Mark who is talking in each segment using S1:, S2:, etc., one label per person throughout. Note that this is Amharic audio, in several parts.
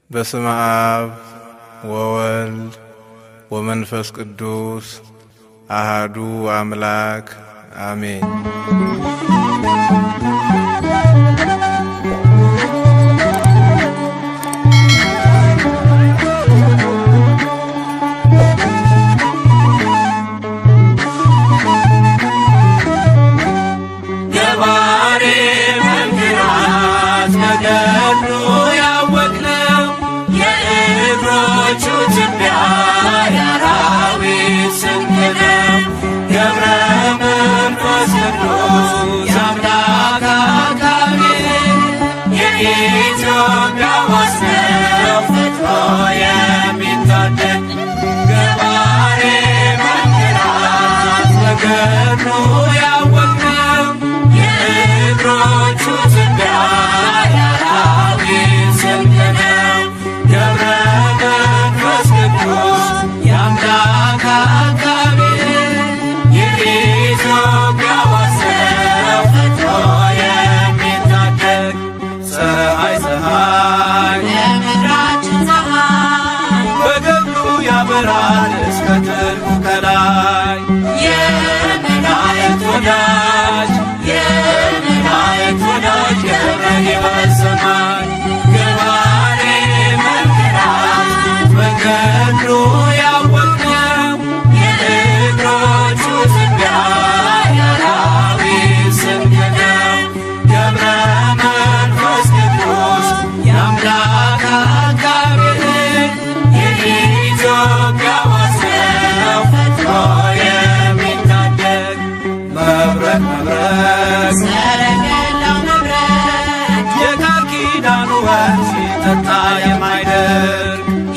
S1: በስመ አብ ወወልድ ወመንፈስ ቅዱስ አሃዱ አምላክ አሜን።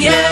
S2: Yeah.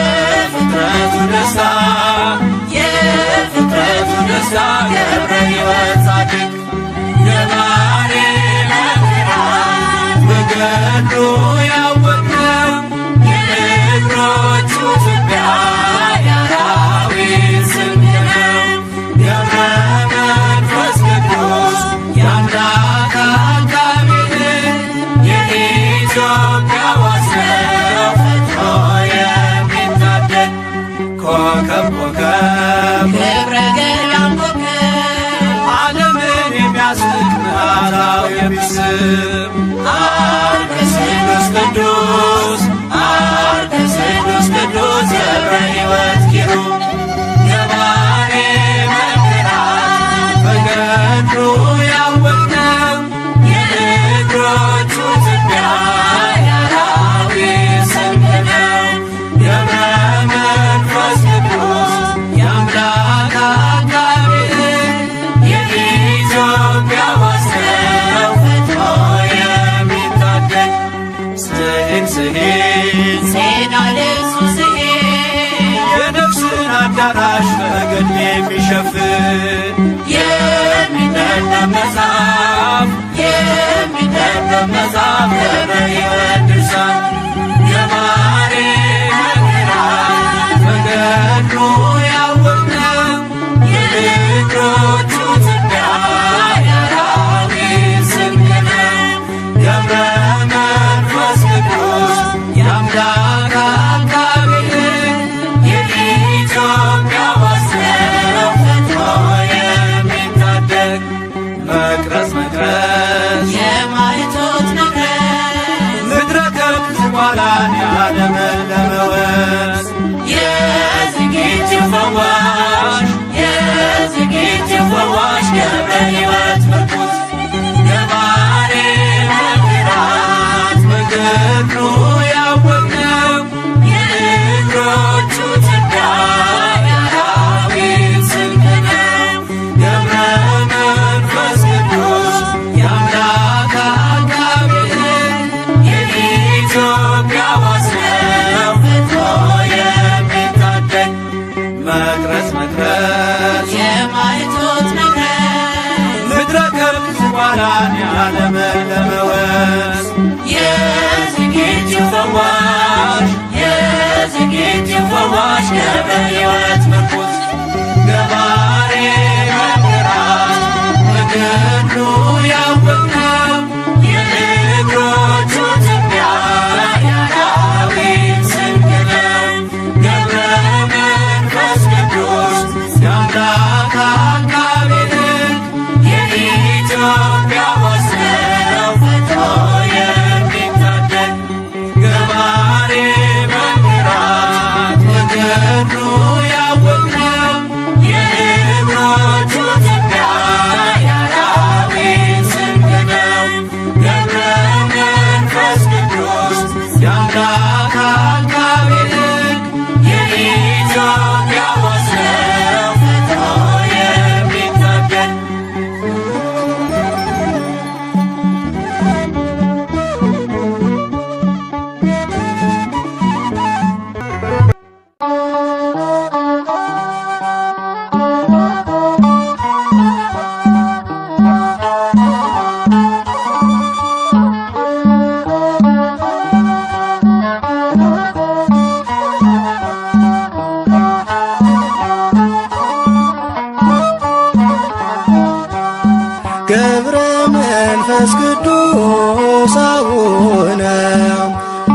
S2: ገብረ መንፈስ ቅዱስ አቡነ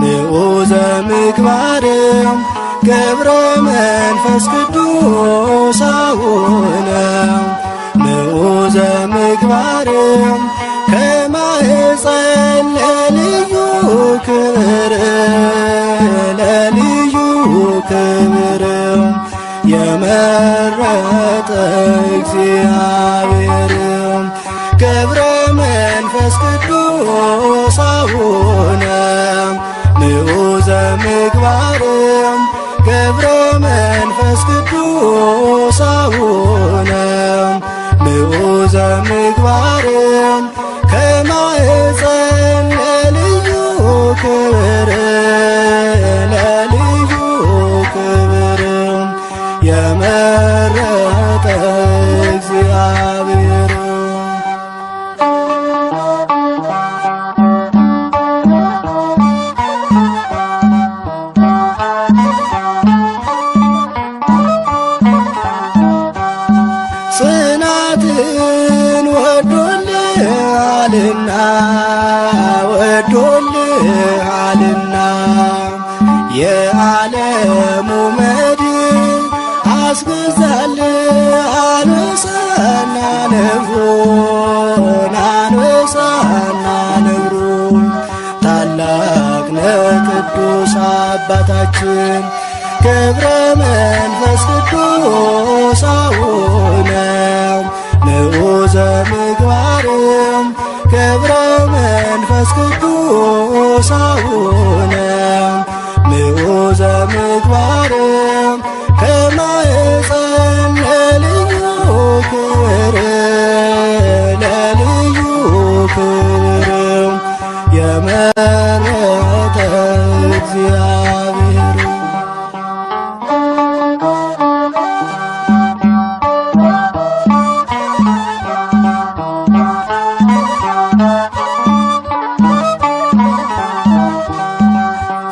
S2: ንዑዘ ምግባር ገብረ መንፈስ ቅዱስ አቡነ ንዑዘ ምግባር ከማኅፀን ለልዩ ክብር ለልዩ ክብር የመረጠ እግዚአብሔር ገብረ መንፈስ ቅዱስ አቡነ ንዑዘ ምግባር ገብረ መንፈስ ቅዱስ አቡነ ንዑዘ ምግባር ከማኅፀን ለልዩ ክብር ለልዩ ክብር የመረጠ እግዚአብሔር ጽናትን ወዶልሃልና ወዶልሃልና የዓለሙ መድን አስገዛልህ አንበሳና ነብሩን አንበሳና ነብሩን ታላቅ ነህ ቅዱስ አባታችን ገብረ መንፈስ ቅዱስ አቡነ ንዑዘ ምግባር ገብረ መንፈስ ቅዱስ አቡነ ንዑዘ ምግባር ከማኅፀን ለልዩ ክብር ለልዩ ክብር የመረጠ እግዚአብሔር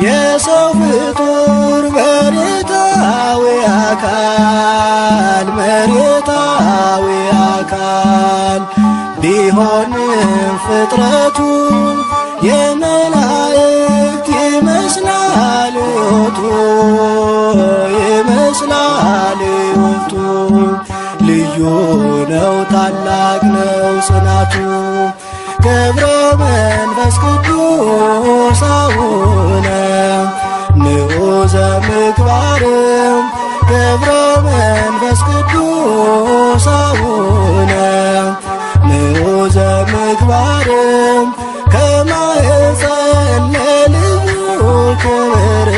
S2: የሰው ፍጡር መሬታዊ አካል ቢሆንም ፍጥረቱ የመላእክት ይመስላል ሕይወቱ ይመስላል ሕይወቱ ልዩ ነው ታላቅ ነው ጽናቱ ገብረ መንፈስ ቅዱስ አቡነ ንዑዘ ምግባር ገብረ መንፈስ ቅዱስ አቡነ ንዑዘ ምግባር ከማኅፀን ለልዩ ክብር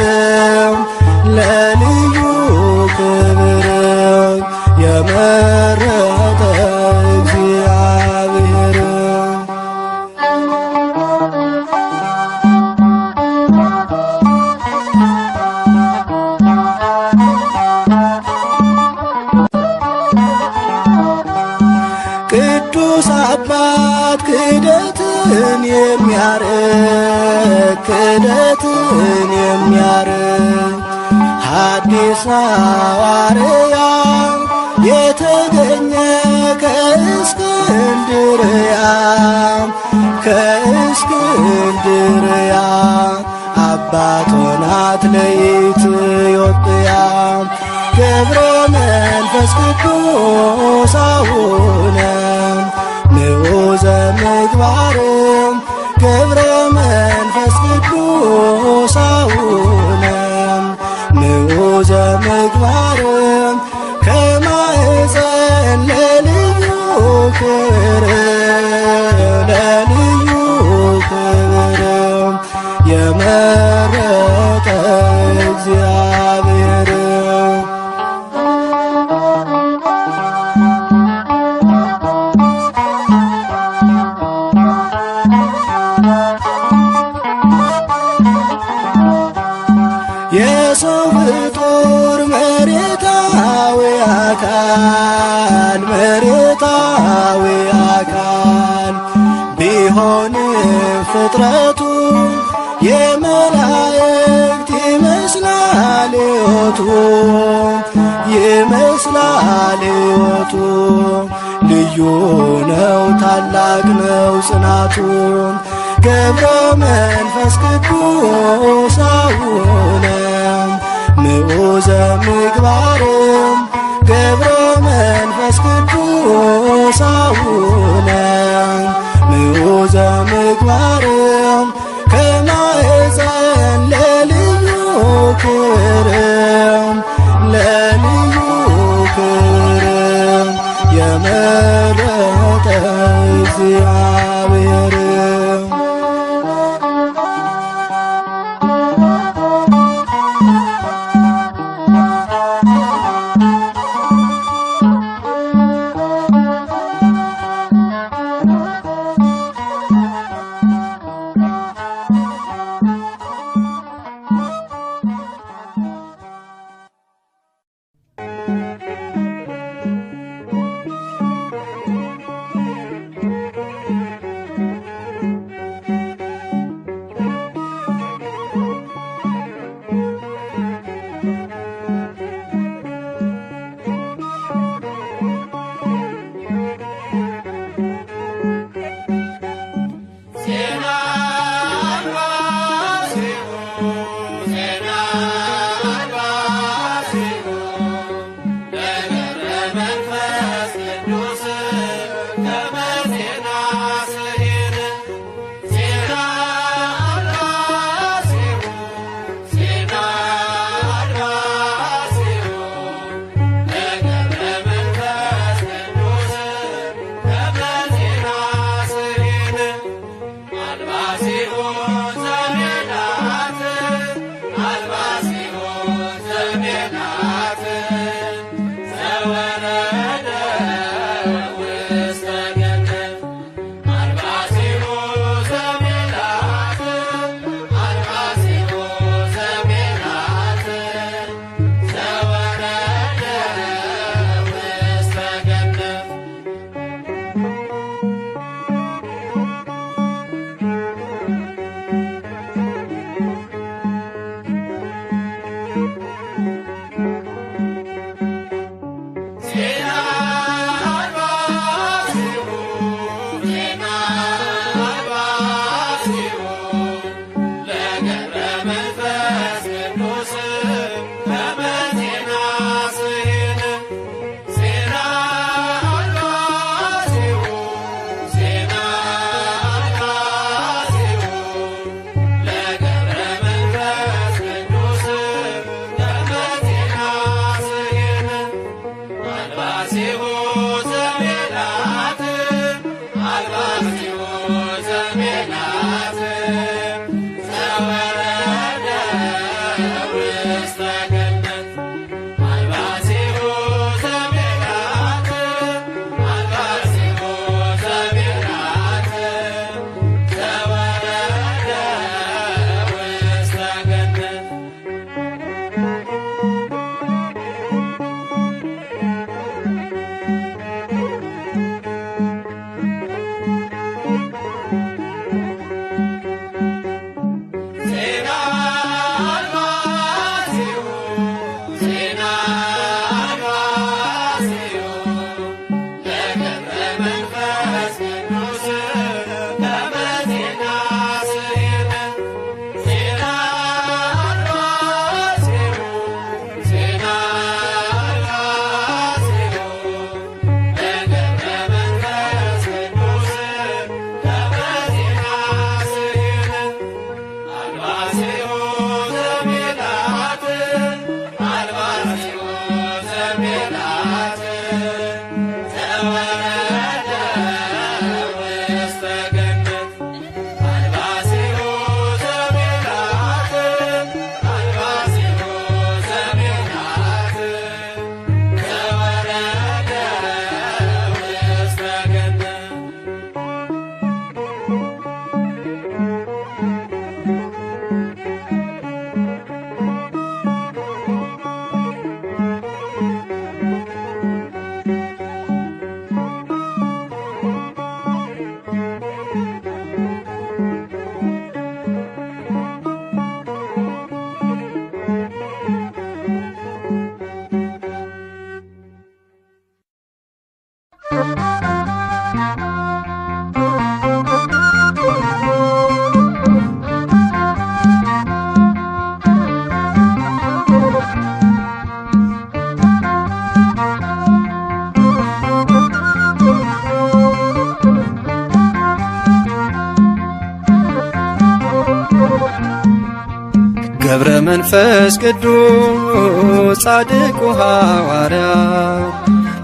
S2: ለልዩ ክብር የመረጠ እግዚአብሔር ቅዱስ አባት ክህደትን የሚያርቅ ሐዲስ ሐዋርያ የተገኘ ከእስክንድርያ አባት ሆናት ለኢትዮጵያ ገብረ መንፈስ ቅዱስ አቡነ ንዑዘ ምግባር ገብረ መንፈስ ቅዱስ አቡነ ንዑዘ ምግባር ከማኅፀን ለልዩ ክብር ለልዩ ክብር የመረጠ የሰው ፍጡር መሬታዊ አካል መሬታዊ አካል ቢሆንም ፍጥረቱ የመላእክት ይመስላል ሕይወቱ ይመስላል ሕይወቱ ልዩ ነው ታላቅ ነው ጽናቱ ገብረ መንፈስ ቅዱስ አቡነ ምዑዘ ምግባርም ገብረ መንፈስ ቅዱስ አቡነ ምዑዘ ምግባርም ከማኅፀን ለልዩ ክብርም ለልዩ ክብርም የመረጠ እግዚአብሔር መንፈስ ቅዱስ ጻድቁ ሐዋርያ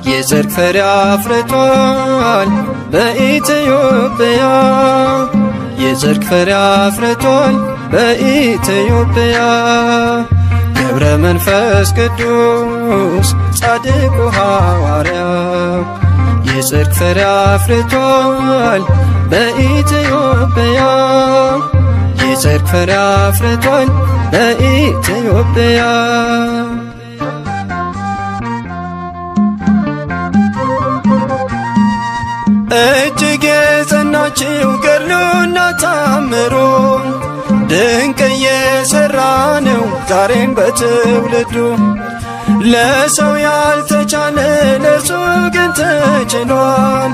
S2: የጽድቅ ፍሬ አፍርቷል በኢትዮጵያ የጽድቅ ፍሬ አፍርቷል በኢትዮጵያ ገብረ መንፈስ ቅዱስ ጻድቁ ሐዋርያ የጽድቅ ፍሬ አፍርቷል በኢትዮጵያ የጽድቅ ፍሬ አፍርቷል በኢትዮጵያ እጅግ የጸናችው ገድሉና ታምሩ ድንቅ እየሠራ ነው ዛሬም በትውልዱ ለሰው ያልተቻለ ለእርሱ ግን ተችሏል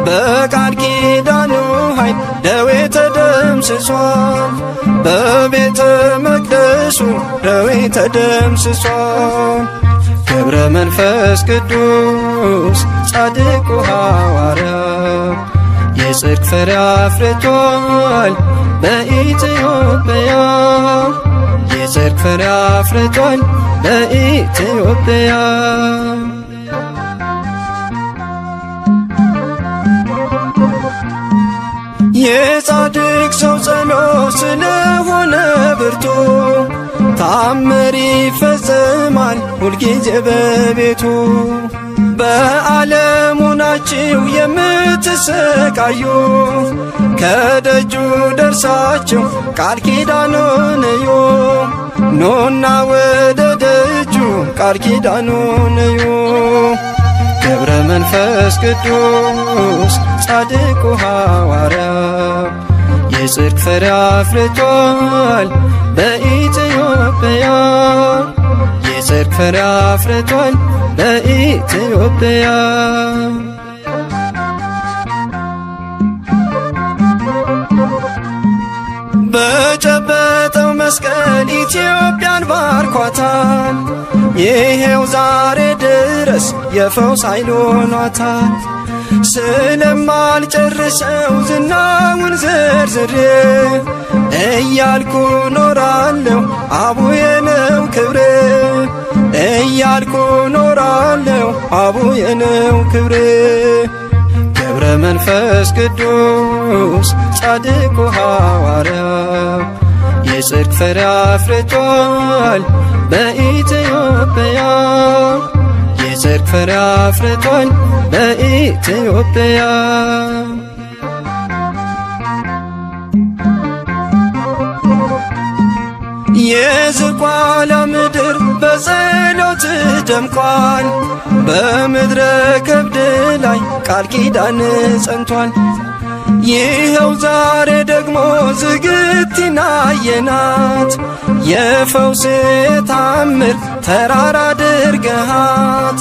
S2: በቃል ኪዳኑ ኃይል ደዌ ተደምስሷል በቤተ መቅደሱ ደዌ ተደምስሷል ገብረ መንፈስ ቅዱስ ጻድቁ ሐዋርያ የጽድቅ ፍሬ አፍርቷል በኢትዮጵያ የጽድቅ ፍሬ አፍርቷል በኢትዮጵያ የጻድቅ ሰው ጸሎት ስለሆነ ብርቱ ታምር ይፈጸማል ሁልጊዜ በቤቱ በዓለሙ ናችሁ የምትሰቃዩ ከደጁ ደርሳችሁ ቃል ኪዳኑን እዩ ኑና ወደ ደጁ ቃል ኪዳኑን እዩ ገብረ መንፈስ ቅዱስ ጻድቁ ሐዋርያ የጽድቅ ፍሬ አፍርቷል በኢትዮጵያ የጽድቅ ፍሬ አፍርቷል በኢትዮጵያ በጨበጠው መስቀል ኢትዮጵያን ባርኳታል ይሄው ዛሬ ድረስ የፈውስ ኃይል ሆኗታል ስለማልጨርሰው ዝናውን ዘርዝሬ እያልኩ ኖራለሁ አቡዬ ነው ክብሬ እያልኩ ኖራለሁ አቡዬ ነው ክብሬ ገብረ መንፈስ ቅዱስ ጻድቁ ሐዋርያ የጽድቅ ፍሬ አፍርቷል በኢትዮጵያ የጽድቅ ፍሬ አፍርቷል በኢትዮጵያ የዝቋላ ምድር በጸሎት ደምቋል በምድረ ከብድ ላይ ቃል ኪዳን ጸንቷል ይኸው ዛሬ ደግሞ ዝግቲን አየናት የፈውስ ተአምር ተራራ አድርገሃት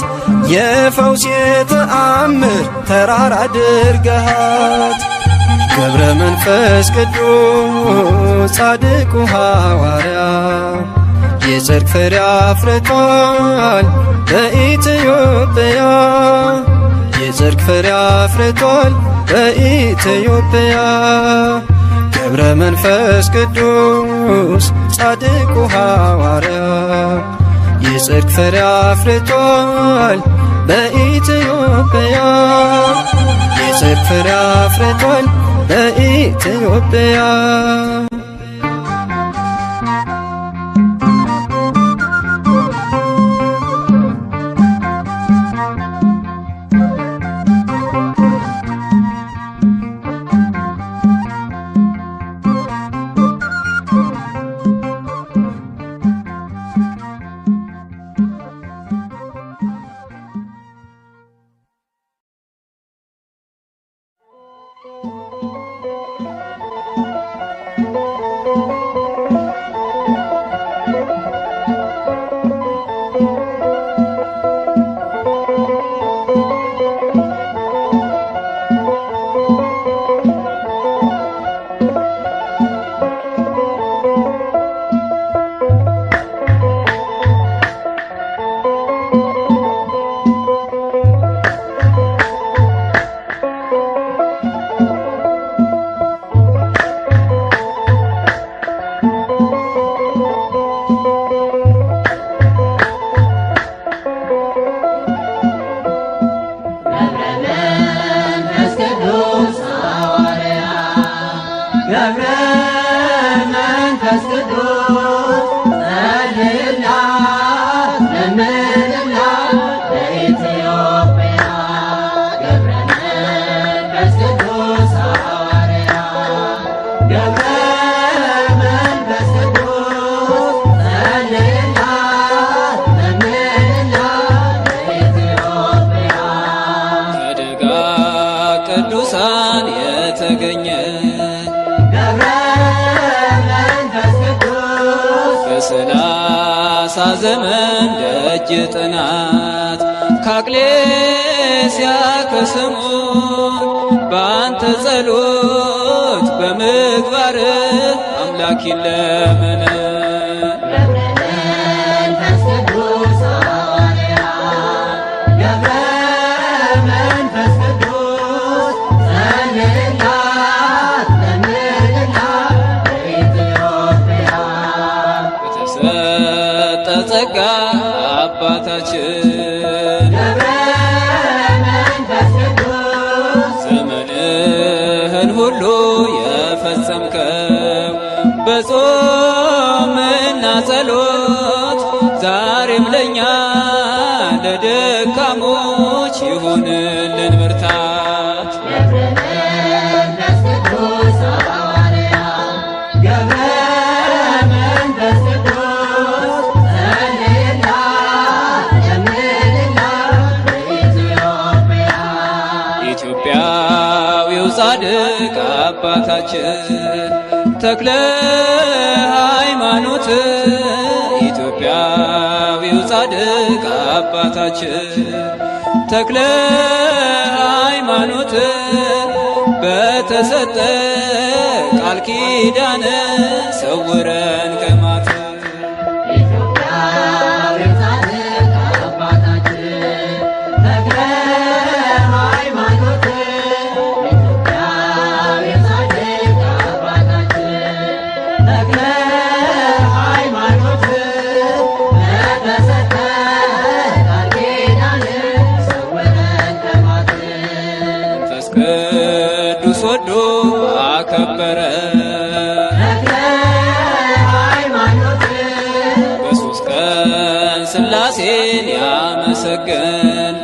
S2: የፈውስ ተአምር ተራራ አድርገሃት ገብረ መንፈስ ቅዱስ ጻድቁ ሐዋርያ የጽድቅ ፍሬ አፍርቷል በኢትዮጵያ የጽድቅ ፍሬ አፍርቷል በኢትዮጵያ ገብረ መንፈስ ቅዱስ ጻድቁ ሐዋርያ የጽድቅ ፍሬ አፍርቷል በኢትዮጵያ የጽድቅ ፍሬ አፍርቷል በኢትዮጵያ
S3: በሰላሳ ዘመን ደጅ ጥናት ከአቅሌስያ ከስሙ በአንተ ጸሎት በምግባር አምላክ ይለመን። ጸጋ አባታችን ዘመንህን ሁሉ የፈጸምከው በጾምና ጸሎት ዛሬም ለኛ ለደካሞች ይሁንልን ብርታት። ኢትዮጵያዊው ጻድቅ አባታችን ተክለ ሃይማኖት ኢትዮጵያዊው ጻድቅ አባታችን ተክለ ሃይማኖት በተሰጠ ቃል ኪዳን ሰውረን ከማት ቅዱስ ወዶ አከበረ በሦስት ቀን ሥላሴን ያመሰገን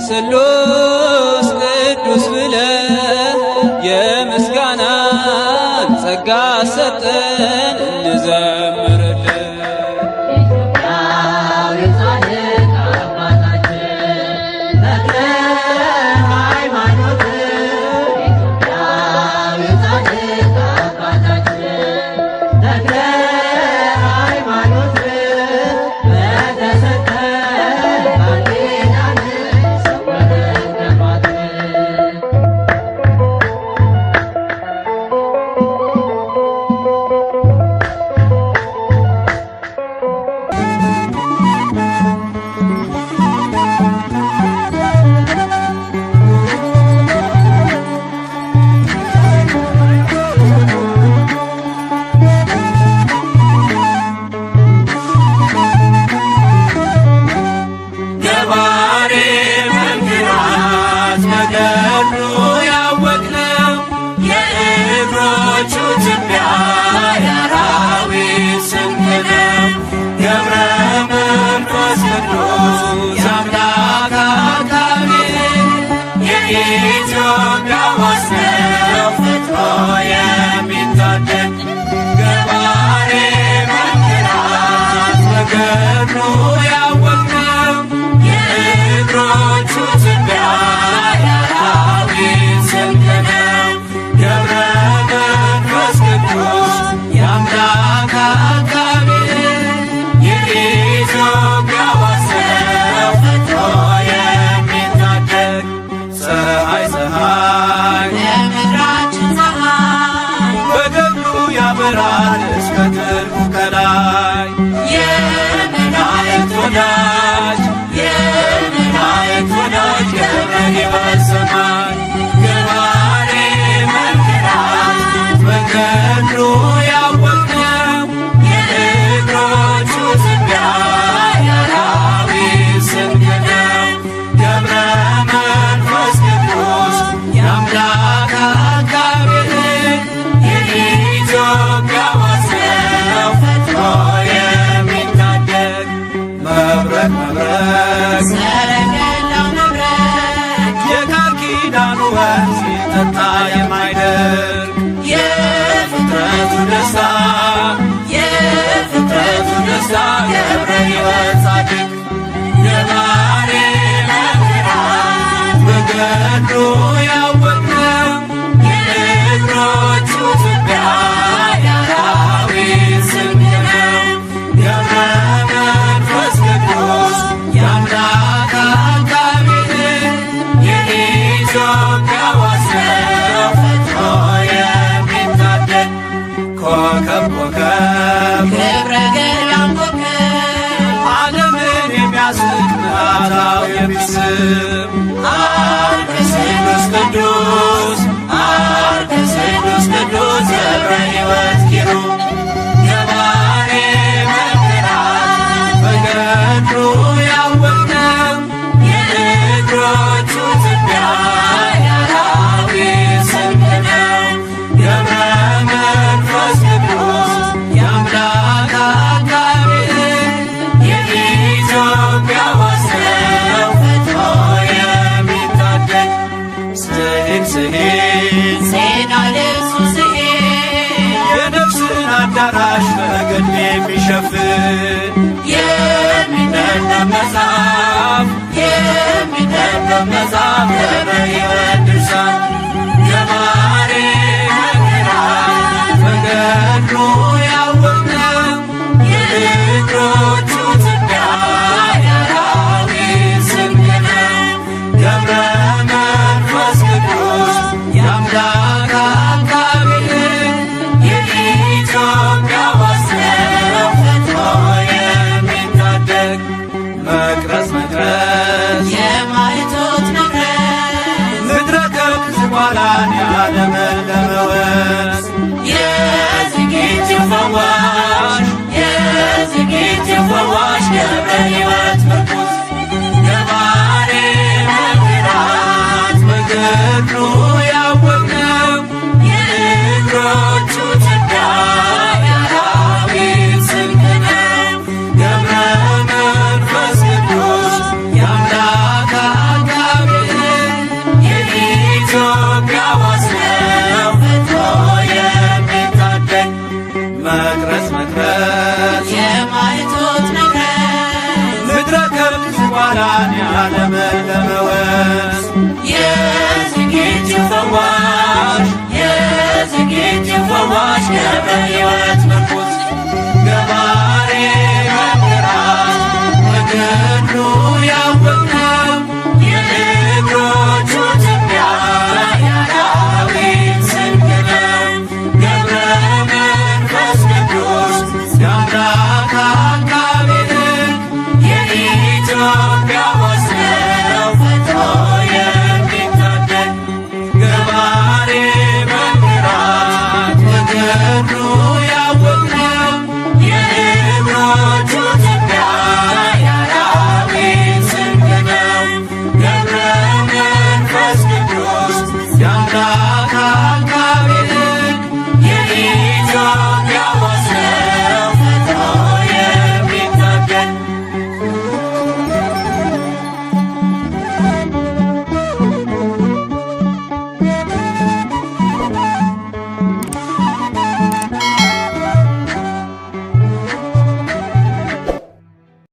S3: ስሉስ ቅዱስ ብለ የምስጋናን ጸጋ ሰጠን እንዘምርልን።
S4: Yeah.
S2: የጠራው የሚስብ አርክስሉስ ቅዱስ አርክስሉስ ቅዱስ ገብረ ሕይወት ኪሩብ ገባሬ መንክራት በገድሉ ያወቅነው የእግሮቹ ትቢያ የአራዊት ስንቅ ነው። ገብረ መንፈስ ቅዱስ የአምላክ አጋቢ የኢትዮጵያ ዋሰው ፈጥኖ የሚታደግ ስሂድ ስሂድ ዜና ልብሱ ስሂድ የነፍስን አዳራሽ በገድል የሚሸፍን የሚነበብ መጽሐፍ የሚነበብ መጽሐፍ ገብረ ሕይወት ድርሳን ገባሬ መንክራት በገድሉ ያወቅነው የእግሮቹ ትቢያ የአራዊት ስንቅ ነው። ገብረ መንፈስ ቅዱስ የአምላክ አጋቢ የኢትዮጵያ ዋሰው ፈጥኖ የሚታደግ መቅረዝ መቅረዝ የማይቶት መቅረዝ ምድረ ከብት ዝቋላን ያለመለመ ወንዝ የዝግጅት ፈዋሽ የዝግጅት ፈዋሽ ገብረ ሕይወት ምርኩዝ ገባሬ መንክራት በገድሉ ያወቅነው የእግሮቹ ትቢያ የአራዊት ስንቅ ነው። ገብረ መንፈስ ቅዱስ የአምላክ አጋቢ የኢትዮጵያ ዋሰው ፈጥኖ የሚታደግ መቅረዝ መቅረዝ የማይቶት መቅረዝ ምድረ ከብት ዝቋላን ያለመለመ ወንዝ የዝግጅት ፈዋሽ የዝግጅት ፈዋሽ ገብረ ሕይወት ምርኩዝ